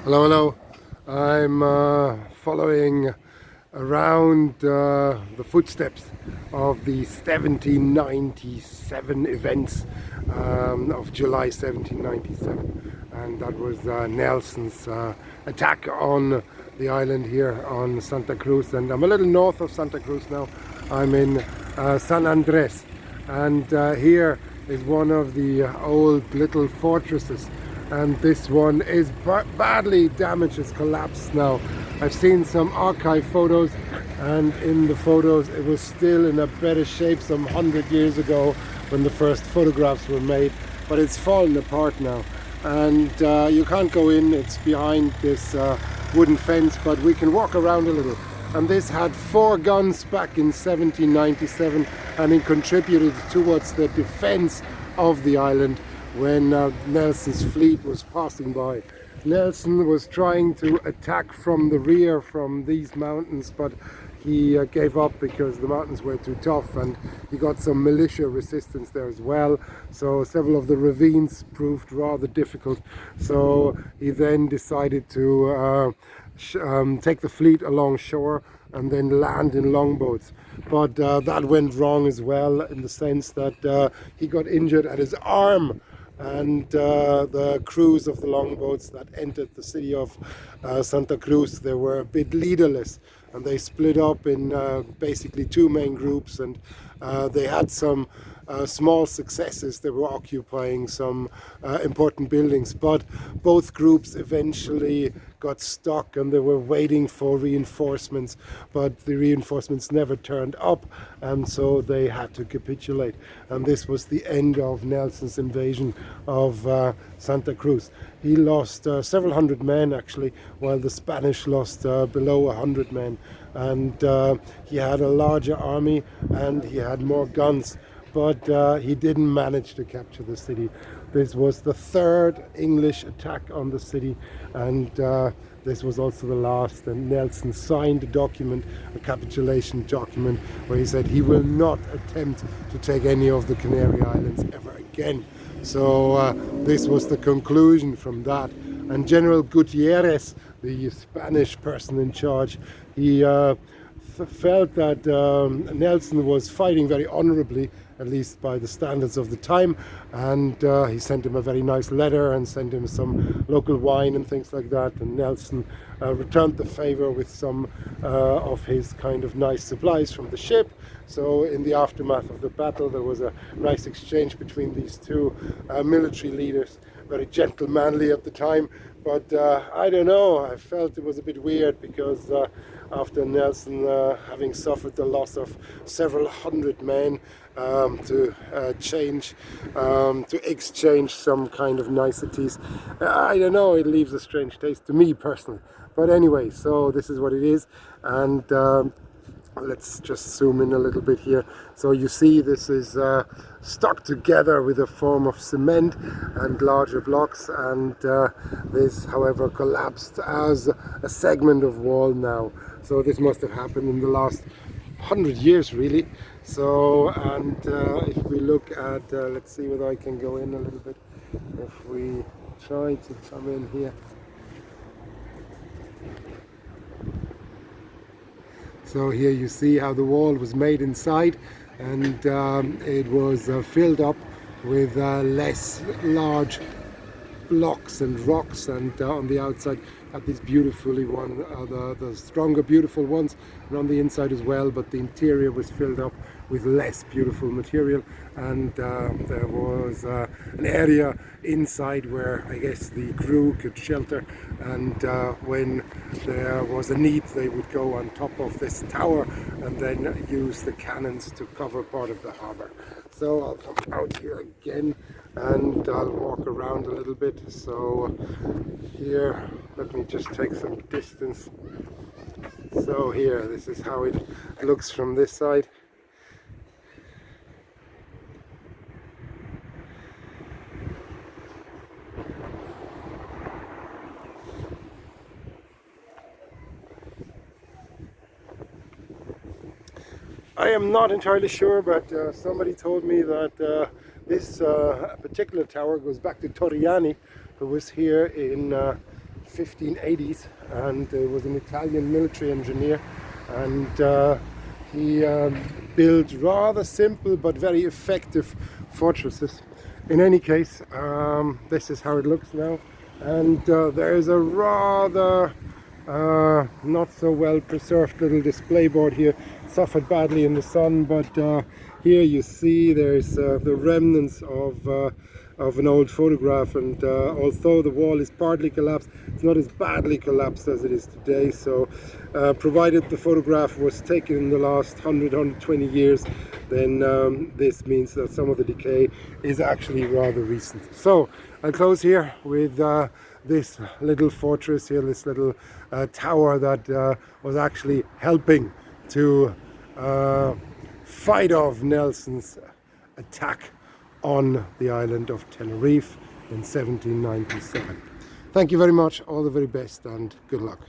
Hello, hello. I'm following around the footsteps of the 1797 events of July 1797, and that was Nelson's attack on the island here on Santa Cruz. And I'm a little north of Santa Cruz now. I'm in San Andres, and here is one of the old little fortresses, and this one is badly damaged. It's collapsed now. I've seen some archive photos, and in the photos it was still in a better shape some 100 years ago when the first photographs were made, but it's fallen apart now, and you can't go in. It's behind this wooden fence, but we can walk around a little. And this had 4 guns back in 1797, and it contributed towards the defense of the island when Nelson's fleet was passing by. Nelson was trying to attack from the rear from these mountains, but he gave up because the mountains were too tough, and he got some militia resistance there as well. So several of the ravines proved rather difficult. So he then decided to take the fleet along shore and then land in longboats. But that went wrong as well, in the sense that he got injured at his arm, and the crews of the longboats that entered the city of Santa Cruz, they were a bit leaderless, and they split up in basically 2 main groups, and they had some small successes. They were occupying some important buildings, but both groups eventually got stuck, and they were waiting for reinforcements, but the reinforcements never turned up, and so they had to capitulate. And this was the end of Nelson's invasion of Santa Cruz. He lost several hundred men actually, while the Spanish lost below 100 men, and he had a larger army and he had more guns, but he didn't manage to capture the city. This was the 3rd English attack on the city, and this was also the last. And Nelson signed a document, a capitulation document, where he said he will not attempt to take any of the Canary Islands ever again. So this was the conclusion from that. And General Gutierrez, the Spanish person in charge, he felt that Nelson was fighting very honorably, at least by the standards of the time, and he sent him a very nice letter and sent him some local wine and things like that. And Nelson returned the favor with some of his kind of nice supplies from the ship. So in the aftermath of the battle, there was a nice exchange between these 2 military leaders, very gentlemanly at the time. But I don't know, I felt it was a bit weird, because after Nelson having suffered the loss of several hundred men, to exchange some kind of niceties, I don't know, it leaves a strange taste to me personally. But anyway, so this is what it is, and let's just zoom in a little bit here. So you see this is stuck together with a form of cement and larger blocks, and this however collapsed as a segment of wall now. So this must have happened in the last 100 years really. So, and if we look at, let's see whether I can go in a little bit. If we try to come in here. So here you see how the wall was made inside, and it was filled up with less large blocks and rocks, and on the outside had these beautifully the stronger beautiful ones, and on the inside as well, but the interior was filled up with less beautiful material, and there was an area inside where I guess the crew could shelter, and when there was a need they would go on top of this tower and then use the cannons to cover part of the harbour. So I'll come out here again and I'll walk around a little bit. So here, let me just take some distance. So here, this is how it looks from this side. I am not entirely sure, but somebody told me that this particular tower goes back to Torriani, who was here in 1580s, and he was an Italian military engineer, and he built rather simple but very effective fortresses. In any case, this is how it looks now, and there is a rather not so well preserved little display board here. Suffered badly in the sun, but here you see there's the remnants of an old photograph, and although the wall is partly collapsed, it's not as badly collapsed as it is today. So provided the photograph was taken in the last 120 years, then this means that some of the decay is actually rather recent. So I'll close here with this little fortress here, this little tower that was actually helping to fight off Nelson's attack on the island of Tenerife in 1797. Thank you very much, all the very best, and good luck.